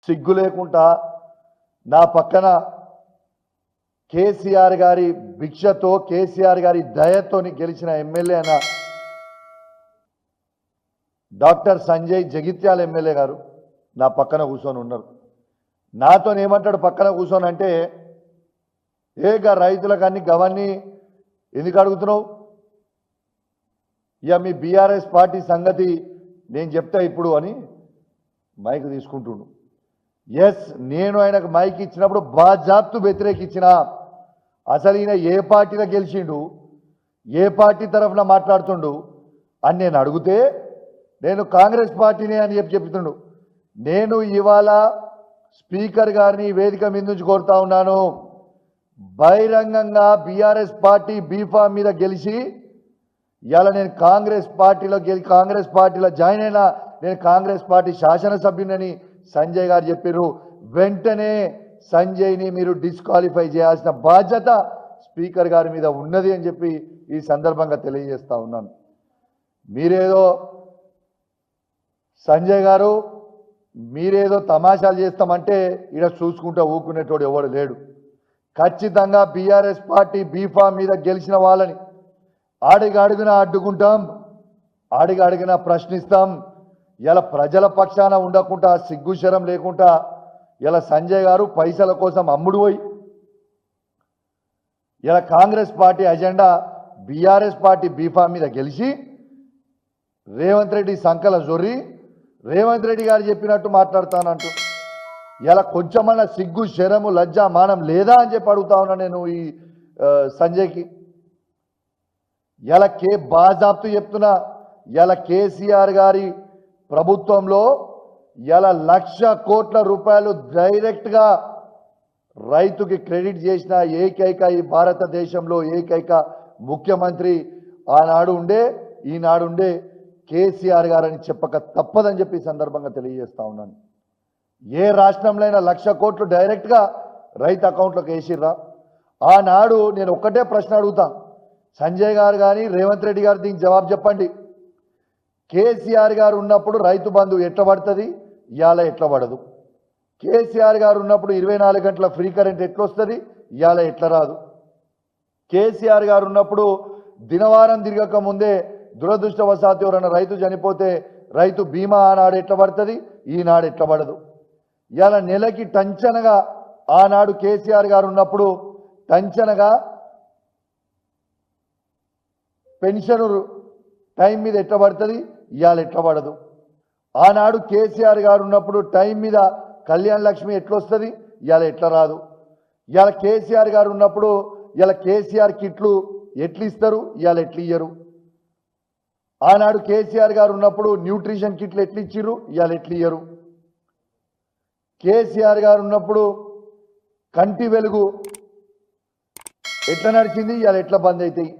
సిగ్గు లేకుండా నా పక్కన కేసీఆర్ గారి భిక్షతో కేసీఆర్ గారి దయతో గెలిచిన ఎమ్మెల్యే అయిన డాక్టర్ సంజయ్ జగిత్యాల ఎమ్మెల్యే గారు నా పక్కన కూర్చొని ఉన్నారు. నాతో ఏమంటాడు పక్కన కూర్చొని అంటే, రైతులకు అన్ని గవన్నీ ఎందుకు అడుగుతున్నావు, ఇక మీ బీఆర్ఎస్ పార్టీ సంగతి నేను చెప్తా ఇప్పుడు అని మైక్ తీసుకుంటుండు. ఎస్, నేను ఆయనకు మైక్ ఇచ్చినప్పుడు బాజాప్తు వ్యతిరేకించిన. అసలు ఈయన ఏ పార్టీలో గెలిచిండు, ఏ పార్టీ తరఫున మాట్లాడుతుండు అని నేను అడిగితే, నేను కాంగ్రెస్ పార్టీనే అని చెప్తుండు. నేను ఇవాళ స్పీకర్ గారిని వేదిక మీద నుంచి కోరుతా ఉన్నాను, బహిరంగంగా బీఆర్ఎస్ పార్టీ బీఫామ్ మీద గెలిచి ఇవాళ నేను కాంగ్రెస్ పార్టీలో జాయిన్ అయినా, నేను కాంగ్రెస్ పార్టీ శాసనసభ్యునని సంజయ్ గారు చెప్పారు. వెంటనే సంజయ్ని మీరు డిస్క్వాలిఫై చేయాల్సిన బాధ్యత స్పీకర్ గారి మీద ఉన్నది అని చెప్పి ఈ సందర్భంగా తెలియజేస్తా ఉన్నాను. మీరేదో సంజయ్ గారు మీరేదో తమాషాలు చేస్తామంటే ఇక్కడ చూసుకుంటూ ఊకునేటోడు ఎవడు లేడు. ఖచ్చితంగా బీఆర్ఎస్ పార్టీ బీఫామ్ మీద గెలిచిన వాళ్ళని అడుగున అడ్డుకుంటాం, అడుగున ప్రశ్నిస్తాం. ఇలా ప్రజల పక్షాన ఉండకుండా సిగ్గుశరం లేకుండా ఇలా సంజయ్ గారు పైసల కోసం అమ్ముడు పోయి ఇలా Congress party agenda BRS party B form మీద గెలిచి రేవంత్ రెడ్డి సంకల జొర్రి రేవంత్ రెడ్డి గారు చెప్పినట్టు మాట్లాడతానంటూ ఇలా కొంచెమన్నా సిగ్గు శరము లజ్జ మానం లేదా అని చెప్పి అడుగుతా ఉన్నా నేను ఈ సంజయ్కి. ఇలా బాజాప్తు చెప్తున్నా, ఇలా కేసీఆర్ గారి ప్రభుత్వంలో ఇలా 1,00,000 కోట్ల రూపాయలు డైరెక్ట్గా రైతుకి క్రెడిట్ చేసిన ఏకైక ఈ భారతదేశంలో ఏకైక ముఖ్యమంత్రి ఆనాడు ఉండే ఈనాడు ఉండే కేసీఆర్ గారని చెప్పక తప్పదని చెప్పి ఈ సందర్భంగా తెలియజేస్తా ఉన్నాను. ఏ రాష్ట్రంలో అయినా 1,00,000 కోట్లు డైరెక్ట్గా రైతు అకౌంట్లోకి వేసిర్రా? ఆనాడు నేను ఒక్కటే ప్రశ్న అడుగుతా, సంజయ్ గారు కానీ రేవంత్ రెడ్డి గారు దీనికి జవాబు చెప్పండి. కేసీఆర్ గారు ఉన్నప్పుడు రైతు బంధు ఎట్లా పడుతుంది, ఇవాళ ఎట్లా పడదు? కేసీఆర్ గారు ఉన్నప్పుడు 24 గంటల ఫ్రీ కరెంట్ ఎట్లా వస్తుంది, ఇవాళ ఎట్లా రాదు? కేసీఆర్ గారు ఉన్నప్పుడు దినవారం తిరగక ముందే దురదృష్టవశాత్తు ఎవరైనా రైతు చనిపోతే రైతు బీమా ఆనాడు ఎట్లా పడుతుంది, ఈనాడు ఎట్లా పడదు? ఇవాళ నెలకి టంచనగా ఆనాడు కేసీఆర్ గారు ఉన్నప్పుడు టంచనగా పెన్షన్ టైం మీద ఎట్లా పడుతుంది, ఇవాళ ఎట్లా పడదు? ఆనాడు కేసీఆర్ గారు ఉన్నప్పుడు టైం మీద కళ్యాణ లక్ష్మి ఎట్లా వస్తుంది, ఇవాళ ఎట్లా రాదు? ఇవాళ కేసీఆర్ గారు ఉన్నప్పుడు ఇవాళ కేసీఆర్ కిట్లు ఎట్లు ఇస్తారు, ఇవాళ ఎట్లు ఇయ్యరు? ఆనాడు కేసీఆర్ గారు ఉన్నప్పుడు న్యూట్రిషన్ కిట్లు ఎట్లు ఇచ్చిర్రు, ఇవాళ ఎట్లు ఇయ్యరు? కేసీఆర్ గారు ఉన్నప్పుడు కంటి వెలుగు ఎట్లా నడిచింది, ఇవాళ ఎట్లా బంద్ అవుతాయి?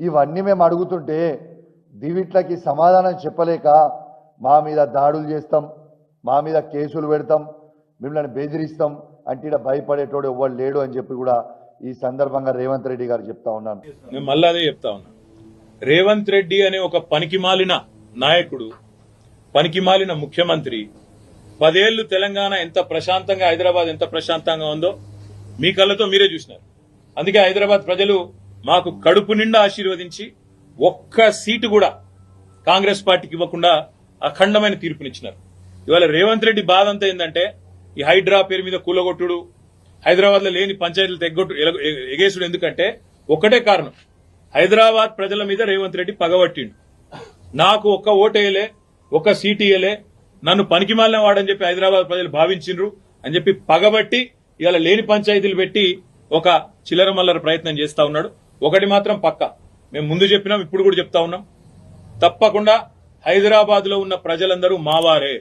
ఇవన్నీ మేము అడుగుతుంటే దీవిట్లకి సమాధానం చెప్పలేక మా మీద దాడులు చేస్తాం, మా మీద కేసులు పెడతాం, మిమ్మల్ని బెదిరిస్తాం అంటే ఇక్కడ భయపడేటోడు ఎవ్వడు లేడు అని చెప్పి కూడా ఈ సందర్భంగా రేవంత్ రెడ్డి గారు చెప్తా ఉన్నాను. నేను మళ్ళీ అదే చెప్తా ఉన్నా, రేవంత్ రెడ్డి అనే ఒక పనికిమాలిన నాయకుడు, పనికిమాలిన ముఖ్యమంత్రి 10 ఏళ్లు తెలంగాణ ఎంత ప్రశాంతంగా, హైదరాబాద్ ఎంత ప్రశాంతంగా ఉందో మీ కళ్ళతో మీరే చూసినారు. అందుకే హైదరాబాద్ ప్రజలు మాకు కడుపు నిండా ఆశీర్వదించి ఒక్క సీటు కూడా కాంగ్రెస్ పార్టీకి ఇవ్వకుండా అఖండమైన తీర్పునిచ్చినారు. ఇవాళ రేవంత్ రెడ్డి బాధ అంతా ఏంటంటే, ఈ హైడ్రా పేరు మీద కూలగొట్టుడు, హైదరాబాద్ లో లేని పంచాయతీలు ఎగేసుడు. ఎందుకంటే ఒక్కటే కారణం, హైదరాబాద్ ప్రజల మీద రేవంత్ రెడ్డి పగబట్టిండు. నాకు ఒక్క ఓటేయలే, ఒక్క సీటు ఇయ్యలే, నన్ను పనికిమాలిన వాడని చెప్పి హైదరాబాద్ ప్రజలు భావించిండ్రు అని చెప్పి పగబట్టి ఇవాళ లేని పంచాయతీలు పెట్టి ఒక చిల్లర మల్లర ప్రయత్నం చేస్తా ఉన్నాడు. ఒకటి మాత్రం పక్క, మేము ముందు చెప్పినాం, ఇప్పుడు కూడా చెప్తా ఉన్నాం, తప్పకుండా హైదరాబాద్ లో ఉన్న ప్రజలందరూ మావారే.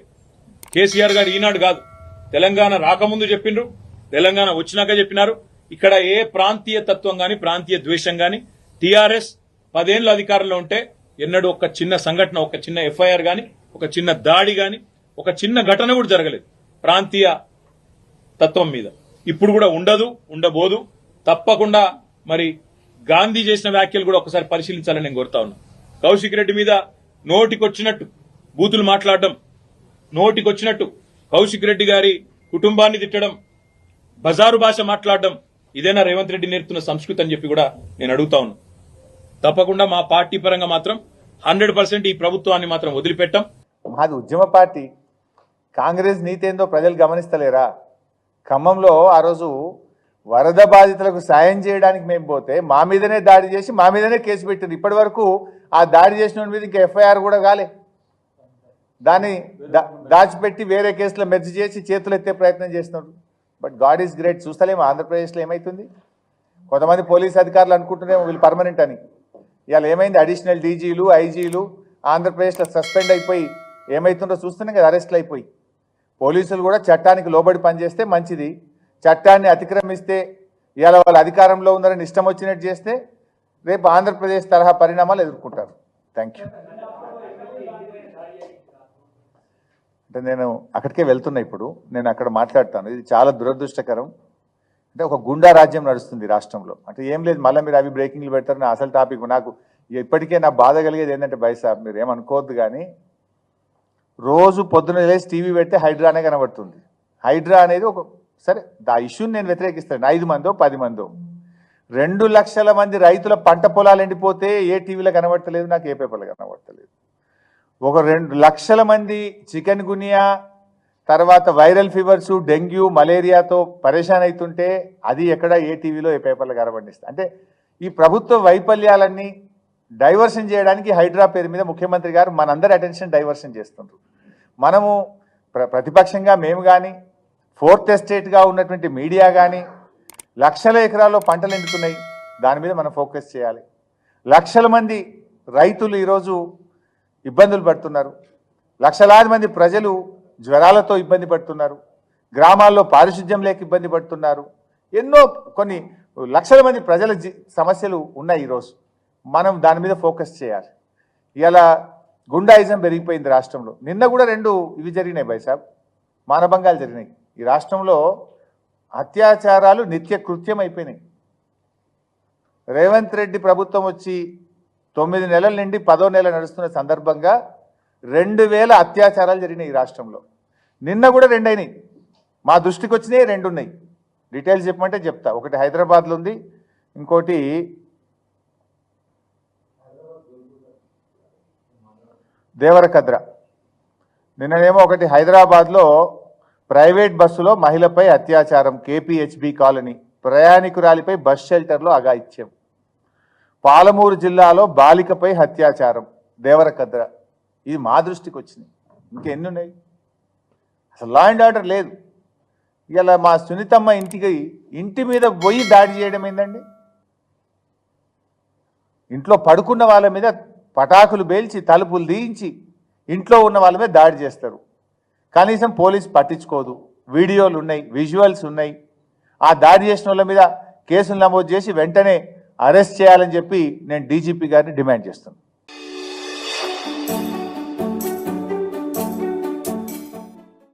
కేసీఆర్ గారు ఈనాడు కాదు, తెలంగాణ రాకముందు చెప్పిండ్రు, తెలంగాణ వచ్చినాక చెప్పినారు. ఇక్కడ ఏ ప్రాంతీయ తత్వం గాని, ప్రాంతీయ ద్వేషం గాని, టీఆర్ఎస్ 10 ఏళ్ల అధికారంలో ఉంటే ఎన్నడూ ఒక చిన్న సంఘటన, ఒక చిన్న ఎఫ్ఐఆర్ గాని, ఒక చిన్న దాడి గాని, ఒక చిన్న ఘటన కూడా జరగలేదు ప్రాంతీయ తత్వం మీద. ఇప్పుడు కూడా ఉండదు, ఉండబోదు. తప్పకుండా మరి గాంధీ చేసిన వ్యాఖ్యలు కూడా ఒకసారి పరిశీలించాలని నేను కోరుతా ఉన్నా. కౌశిక్ రెడ్డి మీద నోటికొచ్చినట్టు బూతులు మాట్లాడడం, నోటికొచ్చినట్టు కౌశిక్ రెడ్డి గారి కుటుంబాన్ని తిట్టడం, బజారు భాష మాట్లాడడం ఇదేనా రేవంత్ రెడ్డి నేర్పుతున్న సంస్కృతి అని చెప్పి కూడా నేను అడుగుతా ఉన్నా. తప్పకుండా మా పార్టీ పరంగా మాత్రం 100% ఈ ప్రభుత్వాన్ని మాత్రం వదిలిపెట్టాం. మాది ఉద్యమ పార్టీ. కాంగ్రెస్ నీతి ఏందో ప్రజలు గమనిస్తలేరా? ఖమ్మంలో ఆ రోజు వరద బాధితులకు సాయం చేయడానికి మేము పోతే మా మీదనే దాడి చేసి మా మీదనే కేసు పెట్టింది. ఇప్పటి వరకు ఆ దాడి చేసిన మీద ఇంకా ఎఫ్ఐఆర్ కూడా కాలే. దాన్ని దాచిపెట్టి వేరే కేసులో మెర్జ్ చేసి చేతులు ఎత్తే ప్రయత్నం చేస్తున్నారు. But God is great. చూస్తలేము ఆంధ్రప్రదేశ్లో ఏమవుతుంది. కొంతమంది పోలీస్ అధికారులు అనుకుంటున్నారేమో వీళ్ళు పర్మనెంట్ అని. ఇవాళ ఏమైంది, అడిషనల్ డీజీలు ఐజీలు ఆంధ్రప్రదేశ్లో సస్పెండ్ అయిపోయి ఏమవుతుందో చూస్తున్నాం కదా, అరెస్టులు అయిపోయి. పోలీసులు కూడా చట్టానికి లోబడి పనిచేస్తే మంచిది. చట్టాన్ని అతిక్రమిస్తే ఇవాళ వాళ్ళు అధికారంలో ఉన్నారని ఇష్టం వచ్చినట్టు చేస్తే రేపు ఆంధ్రప్రదేశ్ తరహా పరిణామాలు ఎదుర్కొంటారు. Thank you. అంటే నేను అక్కడికే వెళ్తున్నా. ఇప్పుడు నేను అక్కడ మాట్లాడతాను. ఇది చాలా దురదృష్టకరం. అంటే ఒక గుండా రాజ్యం నడుస్తుంది రాష్ట్రంలో. అంటే ఏం లేదు, మళ్ళీ మీరు అవి బ్రేకింగ్లు పెడతారు. నా అసలు టాపిక్ నాకు ఇప్పటికే నా బాధ కలిగేది ఏంటంటే బైసాబ్ మీరు ఏమనుకోవద్దు కానీ రోజు పొద్దున లేచి టీవీ పెడితే హైడ్రానే కనబడుతుంది. హైడ్రా అనేది ఒక సరే ఆ ఇష్యూని నేను వ్యతిరేకిస్తాను. 5 మందో 10 మందో 2 లక్షల మంది రైతుల పంట పొలాలు ఎండిపోతే ఏ టీవీలో కనబడతలేదు, నాకు ఏ పేపర్లో కనబడతలేదు. ఒక 2 లక్షల మంది చికెన్ గునియా తర్వాత వైరల్ ఫీవర్స్ డెంగ్యూ మలేరియాతో పరేషాన్ అవుతుంటే అది ఎక్కడ ఏ టీవీలో ఏ పేపర్లో కనబడిస్తా. అంటే ఈ ప్రభుత్వ వైఫల్యాలన్నీ డైవర్షన్ చేయడానికి హైడ్రా పేరు మీద ముఖ్యమంత్రి గారు మనందరి అటెన్షన్ డైవర్షన్ చేస్తుండ్రు. మనము ప్రతిపక్షంగా మేము కానీ 4th ఎస్టేట్గా ఉన్నటువంటి మీడియా కానీ లక్షల ఎకరాల్లో పంటలు ఎండుతున్నాయి, దాని మీద మనం ఫోకస్ చేయాలి. లక్షల మంది రైతులు ఈరోజు ఇబ్బందులు పడుతున్నారు. లక్షలాది మంది ప్రజలు జ్వరాలతో ఇబ్బంది పడుతున్నారు. గ్రామాల్లో పారిశుద్ధ్యం లేక ఇబ్బంది పడుతున్నారు. ఎన్నో కొన్ని లక్షల మంది ప్రజల సమస్యలు ఉన్నాయి. ఈరోజు మనం దాని మీద ఫోకస్ చేయాలి. ఇలా గుండాయిజం పెరిగిపోయింది రాష్ట్రంలో. నిన్న కూడా 2 ఇవి జరిగినాయి బైసాబ్, మానభంగాలు జరిగినాయి. ఈ రాష్ట్రంలో అత్యాచారాలు నిత్య కృత్యం అయిపోయినాయి. రేవంత్ రెడ్డి ప్రభుత్వం వచ్చి 9 నెలల నుండి 10వ నెల నడుస్తున్న సందర్భంగా 2000 అత్యాచారాలు జరిగినాయి ఈ రాష్ట్రంలో. నిన్న కూడా 2 అయినాయి. మా దృష్టికి వచ్చినాయి 2 ఉన్నాయి. డీటెయిల్స్ చెప్పమంటే చెప్తా. ఒకటి హైదరాబాద్లో ఉంది, ఇంకోటి దేవరకద్ర. నిన్ననేమో ఒకటి హైదరాబాద్లో ప్రైవేట్ బస్సులో మహిళపై అత్యాచారం, కేపీహెచ్బి కాలనీ, ప్రయాణికురాలిపై బస్ షెల్టర్లో అఘాయిత్యం. పాలమూరు జిల్లాలో బాలికపై అత్యాచారం, దేవరకద్ర. ఇది మా దృష్టికి వచ్చినాయి. ఇంకెన్ని ఉన్నాయి? అసలు లా అండ్ ఆర్డర్ లేదు. ఇలా మా సునీతమ్మ ఇంటి మీద పోయి దాడి చేయడం ఏందండి? ఇంట్లో పడుకున్న వాళ్ళ మీద పటాకులు పేల్చి తలుపులు తీయించి ఇంట్లో ఉన్న వాళ్ళ మీద దాడి చేస్తారు. కనీసం పోలీస్ పట్టించుకోదు. వీడియోలు ఉన్నాయి, విజువల్స్ ఉన్నాయి. ఆ దాడి చేసిన వాళ్ళ మీద కేసులు నమోదు చేసి వెంటనే అరెస్ట్ చేయాలని చెప్పి నేను డీజీపీ గారిని డిమాండ్ చేస్తున్నాను.